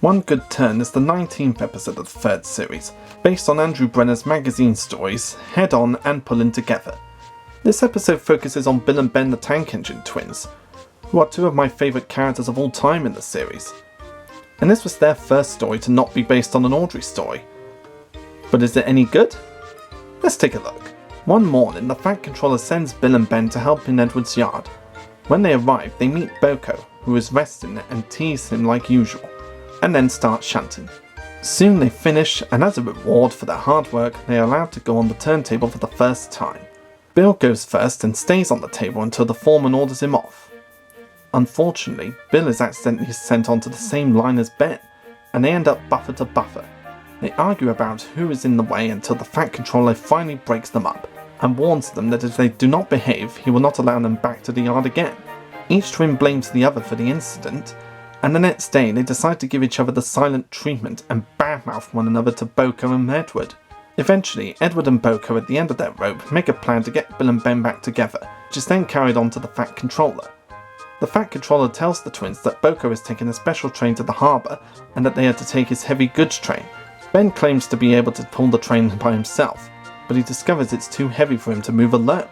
One Good Turn is the 19th episode of the third series, based on Andrew Brenner's magazine stories Head On and Pullin' Together. This episode focuses on Bill and Ben the Tank Engine twins, who are two of my favourite characters of all time in the series. And this was their first story to not be based on an Audrey story. But is it any good? Let's take a look. One morning, the Fat Controller sends Bill and Ben to help in Edward's yard. When they arrive, they meet Boco, who is resting and tease him like usual, and then start shunting. Soon they finish, and as a reward for their hard work, they are allowed to go on the turntable for the first time. Bill goes first and stays on the table until the foreman orders him off. Unfortunately, Bill is accidentally sent onto the same line as Ben, and they end up buffer to buffer. They argue about who is in the way until the Fat Controller finally breaks them up, and warns them that if they do not behave, he will not allow them back to the yard again. Each twin blames the other for the incident, and the next day they decide to give each other the silent treatment and badmouth one another to Boco and Edward. Eventually, Edward and Boco at the end of their rope make a plan to get Bill and Ben back together, which is then carried on to the Fat Controller. The Fat Controller tells the twins that Boco is taking a special train to the harbour and that they are to take his heavy goods train. Ben claims to be able to pull the train by himself, but he discovers it's too heavy for him to move alone.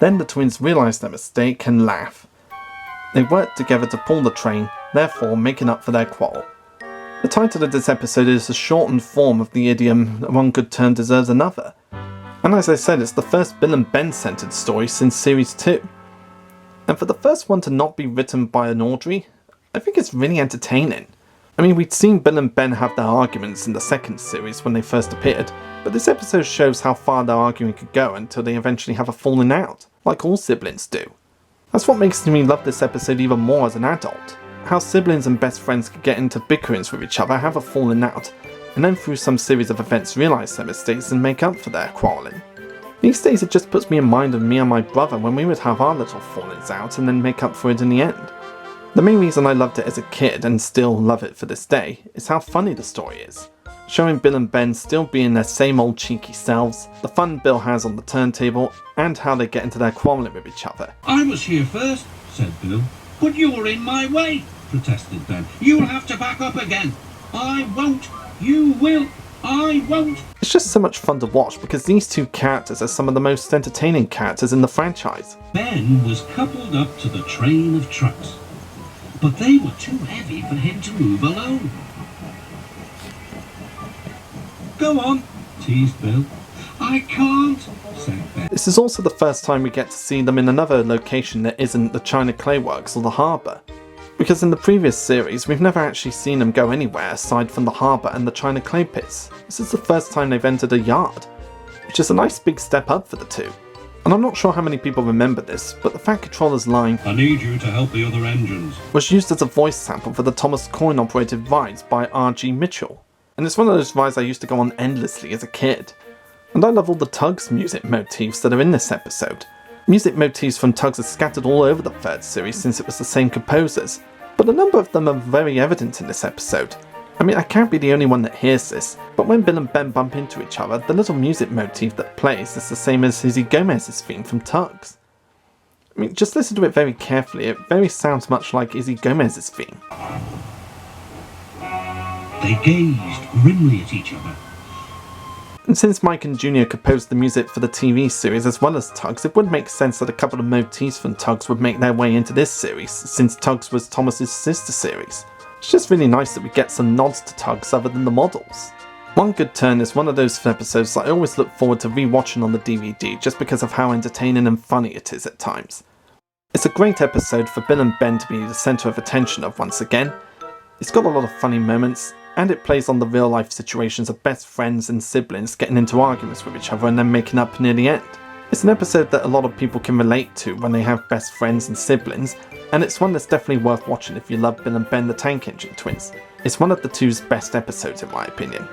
Then the twins realise their mistake and laugh. They work together to pull the train, therefore making up for their quarrel. The title of this episode is a shortened form of the idiom "one good turn deserves another." And as I said, it's the first Bill and Ben centred story since series 2. And for the first one to not be written by an Audrey, I think it's really entertaining. I mean, we'd seen Bill and Ben have their arguments in the second series when they first appeared, but this episode shows how far their arguing could go until they eventually have a falling out, like all siblings do. That's what makes me love this episode even more as an adult. How siblings and best friends could get into bickerings with each other, have a falling out, and then through some series of events realise their mistakes and make up for their quarrelling. These days it just puts me in mind of me and my brother when we would have our little fallings out and then make up for it in the end. The main reason I loved it as a kid, and still love it for this day, is how funny the story is. Showing Bill and Ben still being their same old cheeky selves, the fun Bill has on the turntable, and how they get into their quarrelling with each other. "I was here first," said Bill. "But you're in my way," protested Ben. "You'll have to back up again." "I won't. You will. I won't." It's just so much fun to watch because these two characters are some of the most entertaining characters in the franchise. Ben was coupled up to the train of trucks, but they were too heavy for him to move alone. "Go on," teased Bill. "I can't," said Ben. This is also the first time we get to see them in another location that isn't the China Clay Works or the harbour. Because in the previous series, we've never actually seen them go anywhere aside from the harbour and the China Clay Pits. This is the first time they've entered a yard, which is a nice big step up for the two. And I'm not sure how many people remember this, but the Fat Controller's line, "I need you to help the other engines," was used as a voice sample for the Thomas coin-operated rides by R.G. Mitchell. And it's one of those rides I used to go on endlessly as a kid. And I love all the Tugs music motifs that are in this episode. Music motifs from Tugs are scattered all over the third series since it was the same composers, but a number of them are very evident in this episode. I mean, I can't be the only one that hears this, but when Bill and Ben bump into each other, the little music motif that plays is the same as Izzy Gomez's theme from Tugs. I mean, just listen to it very carefully, it very sounds much like Izzy Gomez's theme. They gazed grimly at each other. And since Mike and Junior composed the music for the TV series as well as Tugs, it would make sense that a couple of motifs from Tugs would make their way into this series, since Tugs was Thomas's sister series. It's just really nice that we get some nods to Tugs other than the models. One Good Turn is one of those episodes that I always look forward to rewatching on the DVD just because of how entertaining and funny it is at times. It's a great episode for Bill and Ben to be the centre of attention of once again. It's got a lot of funny moments, and it plays on the real life situations of best friends and siblings getting into arguments with each other and then making up near the end. It's an episode that a lot of people can relate to when they have best friends and siblings, and it's one that's definitely worth watching if you love Bill and Ben the Tank Engine twins. It's one of the two's best episodes in my opinion.